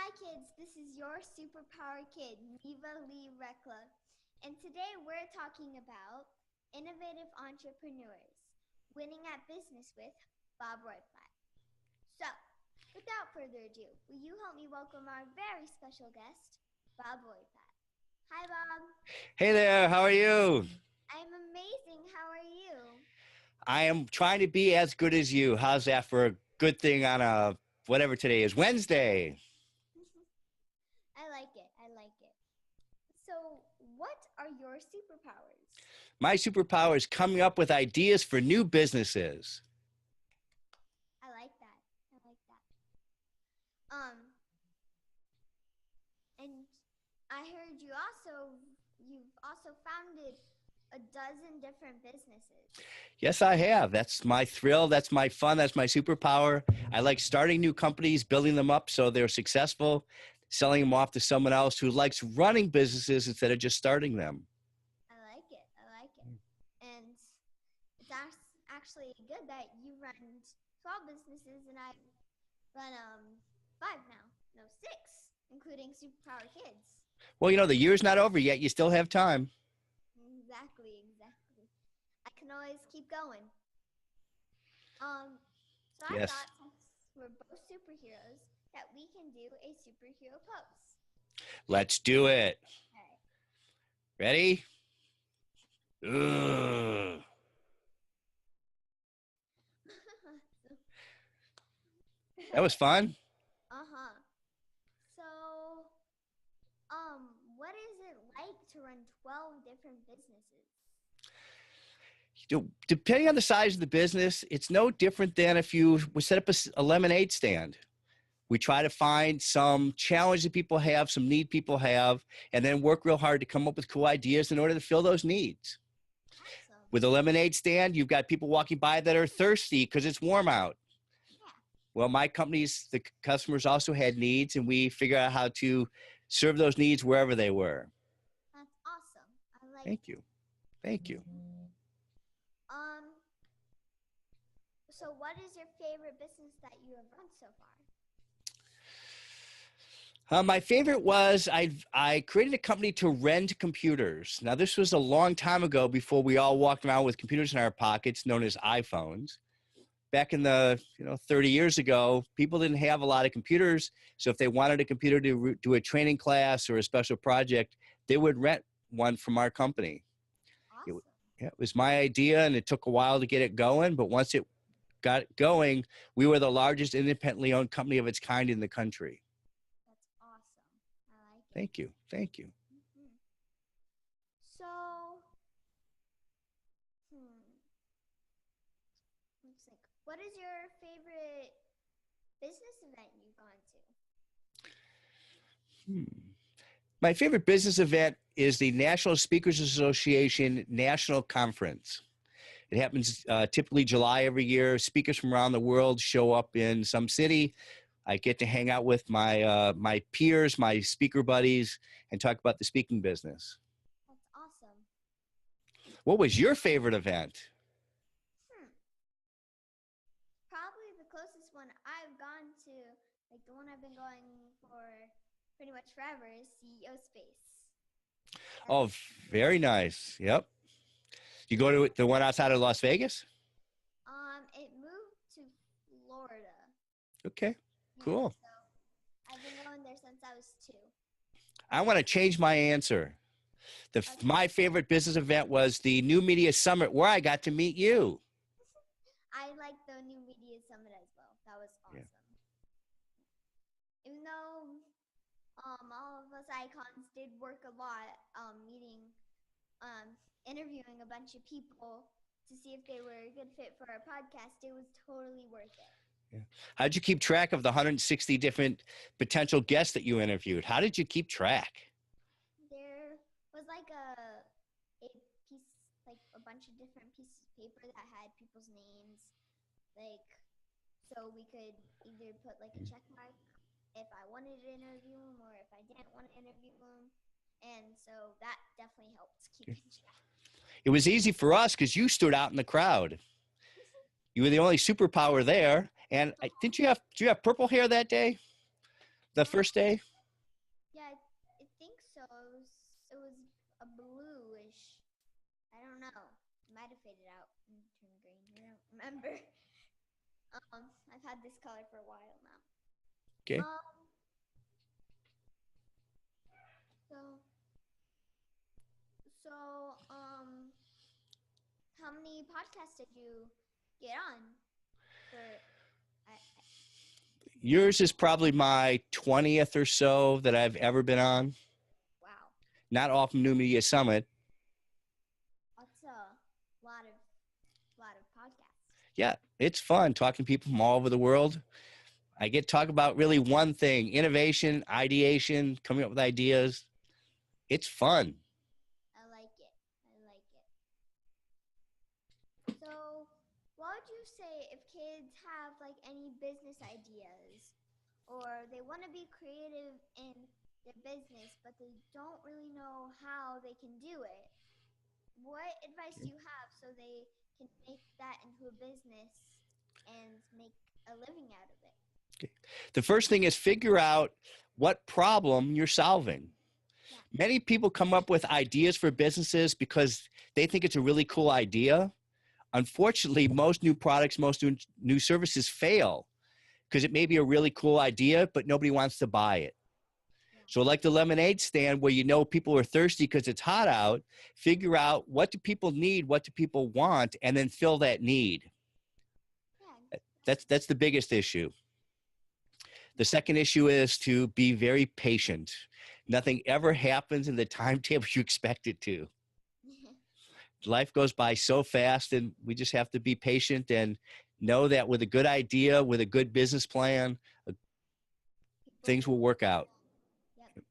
Hi kids, this is your superpower kid, Neva Lee Recla. And today we're talking about innovative entrepreneurs, winning at business with Bob Roitblat. So, without further ado, will you help me welcome our very special guest, Bob Roitblat. Hi Bob. Hey there, how are you? I'm amazing, how are you? I am trying to be as good as you. How's that for a good thing on a whatever today is, Wednesday? I like it, I like it. So, what are your superpowers? My superpower is coming up with ideas for new businesses. I like that. I like that. And I heard you've also founded a dozen different businesses. Yes, I have. That's my thrill. That's my fun. That's my superpower. I like starting new companies, building them up so they're successful, selling them off to someone else who likes running businesses instead of just starting them. I like it. I like it. And it's actually good that you run 12 businesses and I run 5 now. No, 6, including Superpower Kids. Well, the year's not over yet. You still have time. Exactly, exactly. I can always keep going. So I Yes. thought since we're both superheroes that we can do a superhero pose. Let's do it. All right. Ready? Ugh. That was fun. Uh-huh. So, what is it like to run 12 different businesses? Depending on the size of the business, it's no different than if you would set up a lemonade stand. We try to find some challenge that people have, some need people have, and then work real hard to come up with cool ideas in order to fill those needs. Awesome. With a lemonade stand, you've got people walking by that are thirsty because it's warm out. Yeah. Well, my company's, the customers also had needs, and we figured out how to serve those needs wherever they were. That's awesome. I like Thank you. Thank you. So what is your favorite business that you have run so far? My favorite was I created a company to rent computers. Now, this was a long time ago before we all walked around with computers in our pockets, known as iPhones. Back in the 30 years ago, people didn't have a lot of computers. So if they wanted a computer to do a training class or a special project, they would rent one from our company. Awesome. It was my idea, and it took a while to get it going. But once it got going, we were the largest independently owned company of its kind in the country. That's awesome. I like it. Thank you. Thank you. Mm-hmm. So, let's think. What is your favorite business event you've gone to? My favorite business event is the National Speakers Association National Conference. It happens typically July every year. Speakers from around the world show up in some city. I get to hang out with my peers, my speaker buddies, and talk about the speaking business. That's awesome. What was your favorite event? Probably the closest one I've gone to, like the one I've been going for pretty much forever, is CEO Space. Oh, very nice. Yep. You go to the one outside of Las Vegas? It moved to Florida. Okay, cool. Yeah, so I've been going there since I was 2. I want to change my answer. My favorite business event was the New Media Summit, where I got to meet you. I like the New Media Summit as well. That was awesome. Yeah. Even though all of us icons did work a lot, interviewing a bunch of people to see if they were a good fit for our podcast, it was totally worth it. Yeah. How'd you keep track of the 160 different potential guests that you interviewed? How did you keep track? There was like a piece, like a bunch of different pieces of paper that had people's names, like, so we could either put like a check mark if I wanted to interview them or if I didn't want to interview them. And so that definitely helped keep track. It was easy for us because you stood out in the crowd. You were the only superpower there. And do you have purple hair that day? the first day? Yeah, I think so. It was a bluish. I don't know. It might have faded out and turned green. I don't remember. I've had this color for a while now. Okay. So how many podcasts did you get on? Yours is probably my 20th or so that I've ever been on. Wow. Not all from New Media Summit. That's a lot of podcasts. Yeah, it's fun talking to people from all over the world. I get to talk about really one thing: innovation, ideation, coming up with ideas. It's fun. I like it. So, what would you say if kids have like any business ideas, or they want to be creative in their business, but they don't really know how they can do it? What advice do you have so they can make that into a business and make a living out of it? Okay. The first thing is figure out what problem you're solving. Yeah. Many people come up with ideas for businesses because they think it's a really cool idea. Unfortunately, most new products, most new services fail because it may be a really cool idea, but nobody wants to buy it. Yeah. So like the lemonade stand where you know people are thirsty because it's hot out, figure out what do people need, what do people want, and then fill that need. Yeah. That's the biggest issue. The second issue is to be very patient. Nothing ever happens in the timetable you expect it to. Life goes by so fast, and we just have to be patient and know that with a good idea, with a good business plan, things will work out. Yep.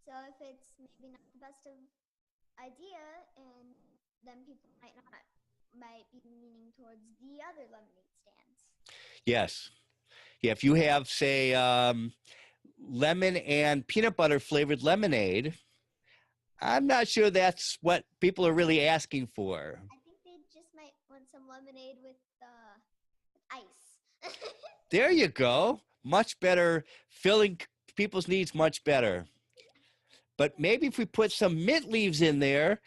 So if it's maybe not the best of idea, and then people might be leaning towards the other lemonade stands. Yes. Yeah, if you have, say, lemon and peanut butter flavored lemonade, I'm not sure that's what people are really asking for. I think they just might want some lemonade with ice. There you go. Much better, filling people's needs much better. But maybe if we put some mint leaves in there,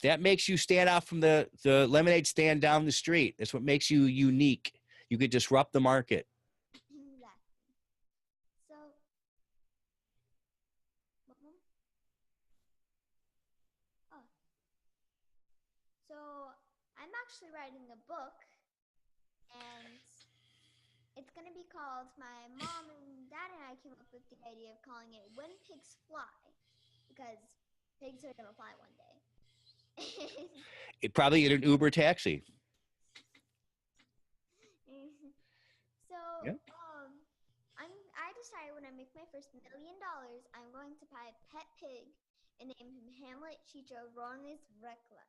that makes you stand out from the lemonade stand down the street. That's what makes you unique. You could disrupt the market. Exactly. So, so I'm actually writing a book, and it's going to be called, my mom and dad and I came up with the idea of calling it When Pigs Fly, because pigs are going to fly one day. It probably in an Uber taxi. So, yeah. I decided when I make my first $1 million, I'm going to buy a pet pig and name him Hamlet Chicho Rones Recla.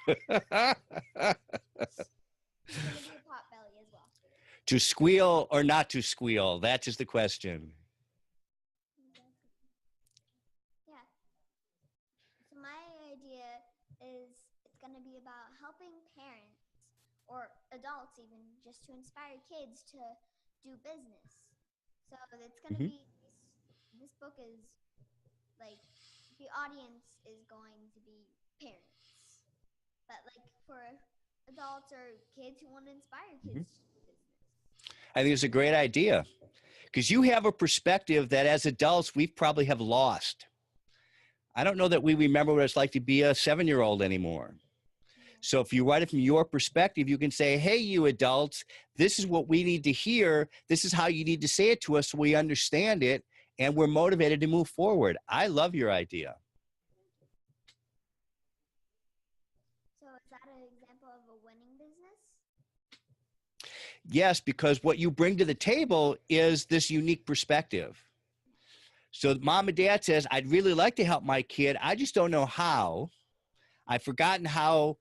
He's going to be a potbelly as well. To squeal or not to squeal? That is the question. Yeah. So my idea is it's going to be about helping parents or adults even just to inspire kids to do business. So it's going to be, this book is like, the audience is going to be parents. But like for adults or kids who want to inspire kids to do business. I think it's a great idea because you have a perspective that as adults we probably have lost. I don't know that we remember what it's like to be a 7-year-old anymore. So if you write it from your perspective, you can say, hey, you adults, this is what we need to hear. This is how you need to say it to us so we understand it and we're motivated to move forward. I love your idea. So is that an example of a winning business? Yes, because what you bring to the table is this unique perspective. So mom and dad says, I'd really like to help my kid. I just don't know how. I've forgotten how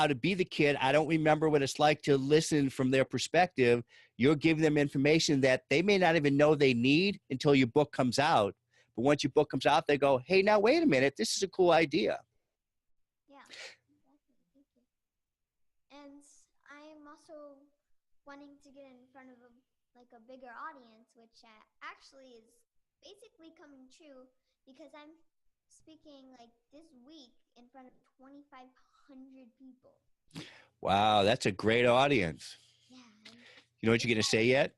to be the kid. I don't remember what it's like to listen from their perspective. You're giving them information that they may not even know they need until your book comes out. But once your book comes out, they go, hey, now wait a minute. This is a cool idea. Yeah, exactly. Thank you. And I'm also wanting to get in front of like a bigger audience, which actually is basically coming true because I'm speaking like this week in front of 2,500 people. Wow, that's a great audience. Yeah. You know what you're going to say yet?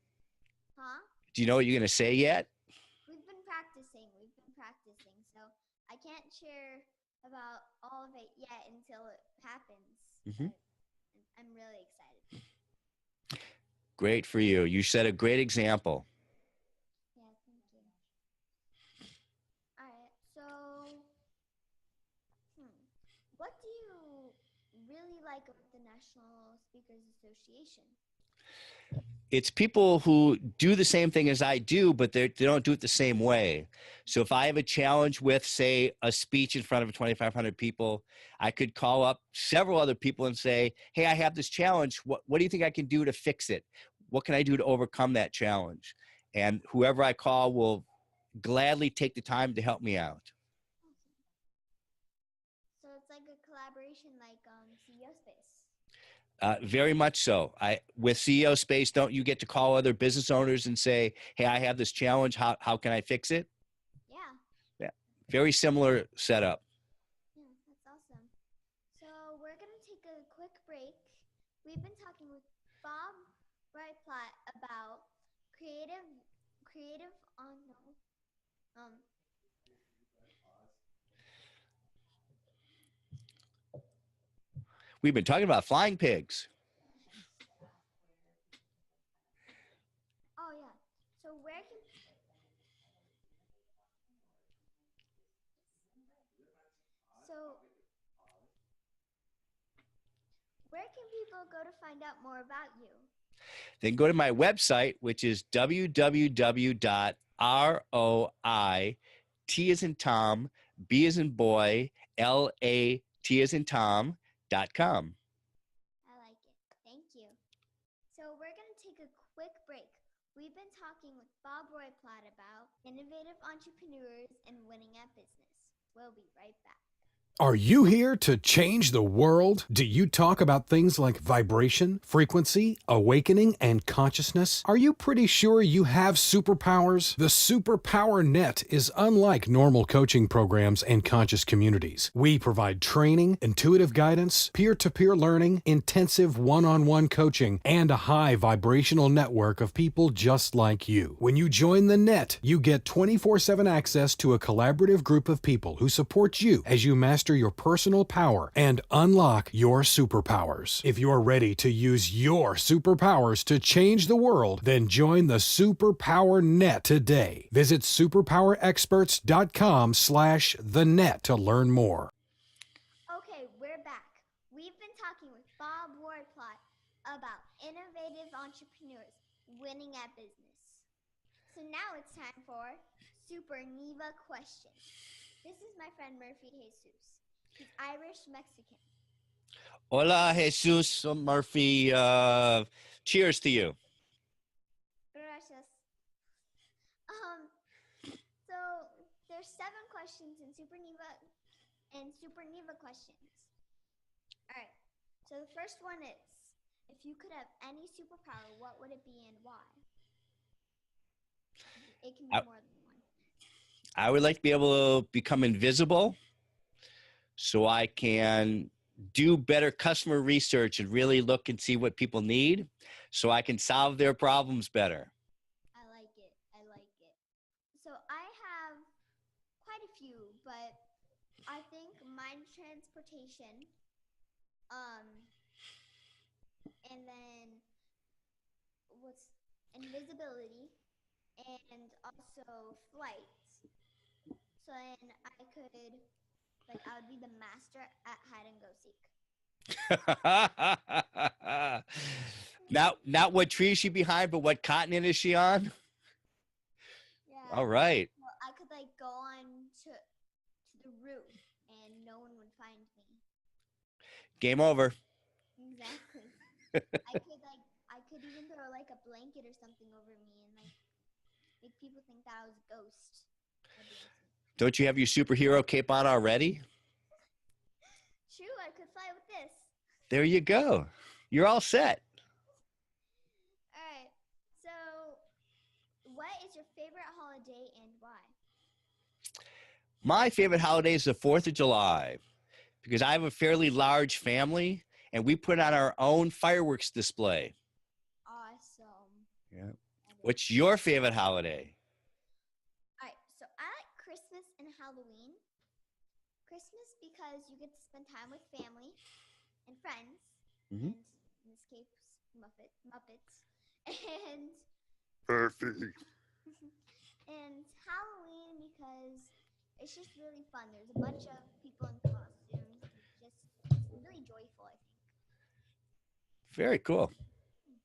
Huh? Do you know what you're going to say yet? We've been practicing. So I can't share about all of it yet until it happens. Mm-hmm. But I'm really excited. Great for you. You set a great example. Yeah, thank you. All right, so what do you really like about the National Speakers Association? It's people who do the same thing as I do, but they don't do it the same way. So if I have a challenge with, say, a speech in front of 2,500 people, I could call up several other people and say, hey, I have this challenge. What do you think I can do to fix it? What can I do to overcome that challenge? And whoever I call will gladly take the time to help me out. So it's like a collaboration like CEO Space. Very much so. With CEO Space, don't you get to call other business owners and say, hey, I have this challenge. How can I fix it? Yeah. Yeah. Very similar setup. Yeah, that's awesome. So we're going to take a quick break. We've been talking with Bob Roitblat about creative on We've been talking about flying pigs. Oh yeah. So where can people go to find out more about you? Then go to my website, which is www.roit, T as in Tom, B as in boy, LAT as in Tom.com. I like it. Thank you. So we're going to take a quick break. We've been talking with Bob Roitblat about innovative entrepreneurs and winning at business. We'll be right back. Are you here to change the world? Do you talk about things like vibration, frequency, awakening, and consciousness? Are you pretty sure you have superpowers? The Superpower Net is unlike normal coaching programs and conscious communities. We provide training, intuitive guidance, peer-to-peer learning, intensive one-on-one coaching, and a high vibrational network of people just like you. When you join the net, you get 24/7 access to a collaborative group of people who support you as you master your personal power and unlock your superpowers. If you're ready to use your superpowers to change the world, then join the Superpower Net today. Visit superpowerexperts.com/thenet to learn more. Okay, we're back. We've been talking with Bob Roitblat about innovative entrepreneurs winning at business. So now it's time for Super Neva Questions. This is my friend Murphy Jesus. He's Irish-Mexican. Hola, Jesus Murphy. Cheers to you. Gracias. So there's 7 questions in Super Neva questions. All right. So the first one is, if you could have any superpower, what would it be and why? It can be more than one. I would like to be able to become invisible so I can do better customer research and really look and see what people need so I can solve their problems better. I like it. So I have quite a few, but I think mind transportation, and then invisibility, and also flight. So then I would be the master at hide and go seek. Not what tree is she behind, but what continent is she on? Yeah. All right. Well, I could go on to the roof and no one would find me. Game over. Exactly. I could even throw a blanket or something over me and make people think that I was a ghost. Don't you have your superhero cape on already? True, I could fly with this. There you go. You're all set. All right. So your favorite holiday and why? My favorite holiday is the 4th of July because I have a fairly large family and we put on our own fireworks display. Awesome. Yeah. What's your favorite holiday? All right, so I like Christmas and Halloween. Christmas because you get to spend time with family and friends, Mhm. and in this case, Muppets, and Perfect. and Halloween because it's just really fun. There's a bunch of people in costumes. It's really joyful, I think. Very cool. Thank you.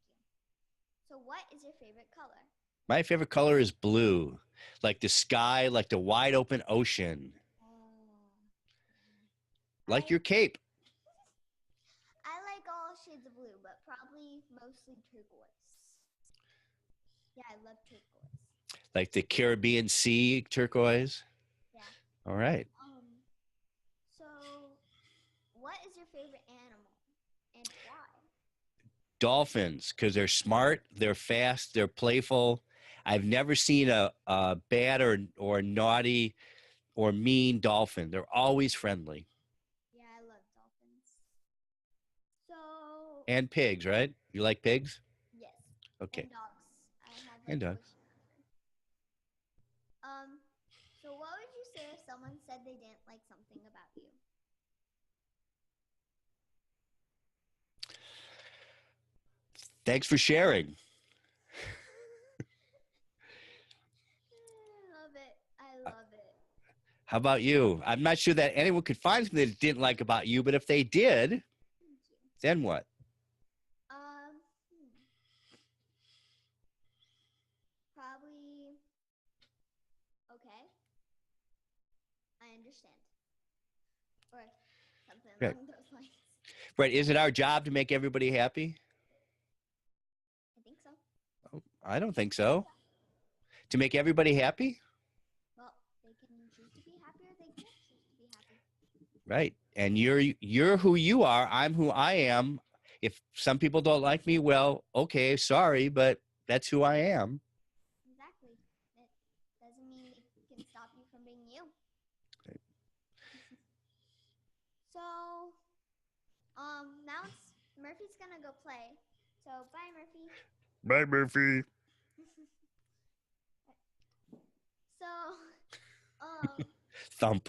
So, what is your favorite color? My favorite color is blue, like the sky, like the wide open ocean, like your cape. I like all shades of blue, but probably mostly turquoise. Yeah, I love turquoise. Like the Caribbean Sea turquoise. Yeah. All right. So, what is your favorite animal and why? Dolphins, because they're smart, they're fast, they're playful. I've never seen a bad or naughty or mean dolphin. They're always friendly. Yeah, I love dolphins. So, And pigs, right? You like pigs? yes. Okay. And dogs. I have And like dogs. So what would you say if someone said they didn't like something about you? Thanks for sharing. I love it. I love it. How about you? I'm not sure that anyone could find something they didn't like about you, but if they did, Thank you. then what? Probably. Okay. I understand. Or something Right. along those lines. Right. Is it our job to make everybody happy? I think so. Oh, I don't think so. To make everybody happy? Well, they can choose to be happy or they can't choose to be happy. Right. And you're who you are. I'm who I am. If some people don't like me, well, okay, sorry, but that's who I am. Exactly. It doesn't mean it can stop you from being you. Right. So, now Murphy's gonna go play. So, bye, Murphy. Bye, Murphy. So, um, Thump.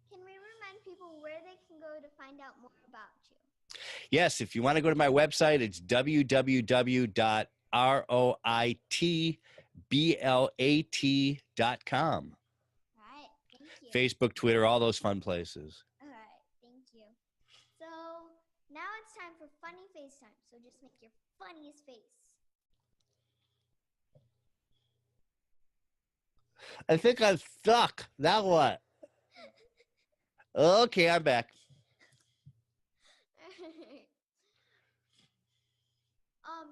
can we remind people where they can go to find out more about you? Yes, if you want to go to my website, it's www.roitblat.com. All right, thank you. Facebook, Twitter, all those fun places. All right, thank you. So now it's time for funny FaceTime. So just make your funniest face. I think I'm stuck. Now what? Okay, I'm back.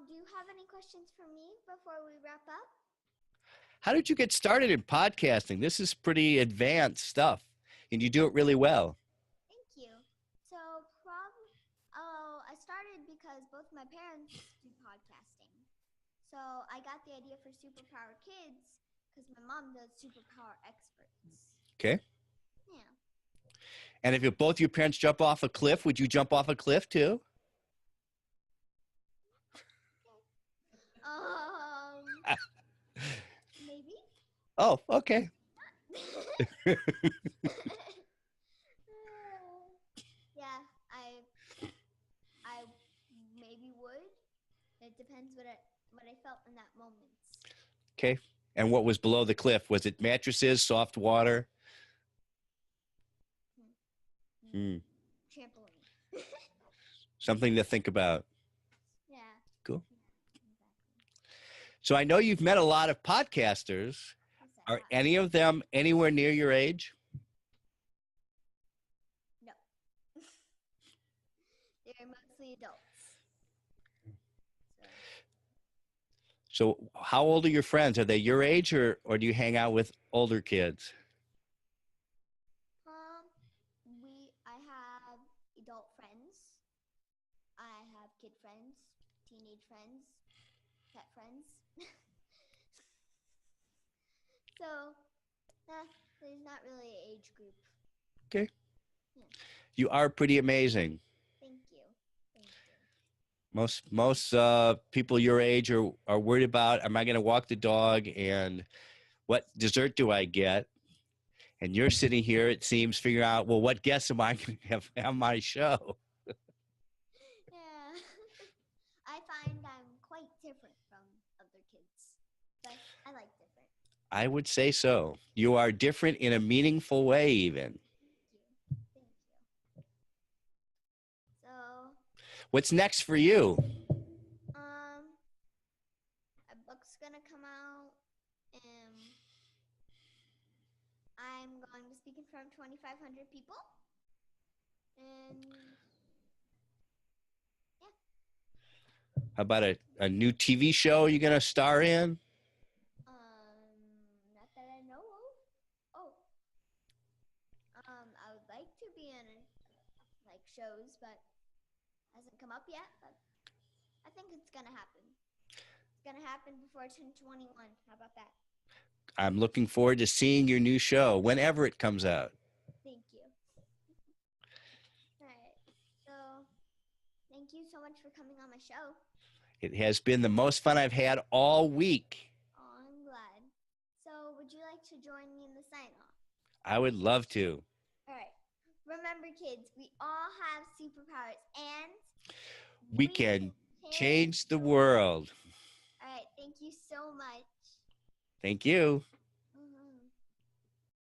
Do you have any questions for me before we wrap up? How did you get started in podcasting? This is pretty advanced stuff, and you do it really well. Thank you. So I started because both my parents do podcasting. So I got the idea for Superpower Kids because my mom does Superpower Experts. Okay. Yeah. And if both your parents jump off a cliff, would you jump off a cliff too? Maybe. Oh, okay. Yeah, I maybe would. It depends what I felt in that moment. Okay. And what was below the cliff? Was it mattresses, soft water? Trampoline. Something to think about. Yeah. Cool. Yeah, exactly. So I know you've met a lot of podcasters. Yes, I Are have. any of them anywhere near your age? No. They're mostly adults. So how old are your friends? Are they your age or do you hang out with older kids? I have adult friends. I have kid friends. teenage friends, pet friends. So, there's not really an age group. Okay. Yeah. You are pretty amazing. Thank you. Thank you. Most people your age are worried about, am I going to walk the dog and what dessert do I get? And you're sitting here, it seems, figuring out, well, what guests am I going to have on my show? Yeah. I find I'm quite different from other kids, but I like different. I would say so. You are different in a meaningful way, even. Thank you. Thank you. So, What's next for you? a book's gonna come out, and I'm going to speak in front of 2,500 people, and How about a new TV show you're going to star in? not that I know of. Oh, I would like to be in like shows, but hasn't come up yet. But I think it's gonna happen. It's gonna happen before 10/21. How about that? I'm looking forward to seeing your new show whenever it comes out. Thank you. All right. So, thank you so much for coming on my show. It has been the most fun I've had all week. Oh, I'm glad. So, would you like to join me in the sign off? I would love to. All right. Remember, kids, we all have superpowers, and We can change the world. All right. Thank you so much. Thank you.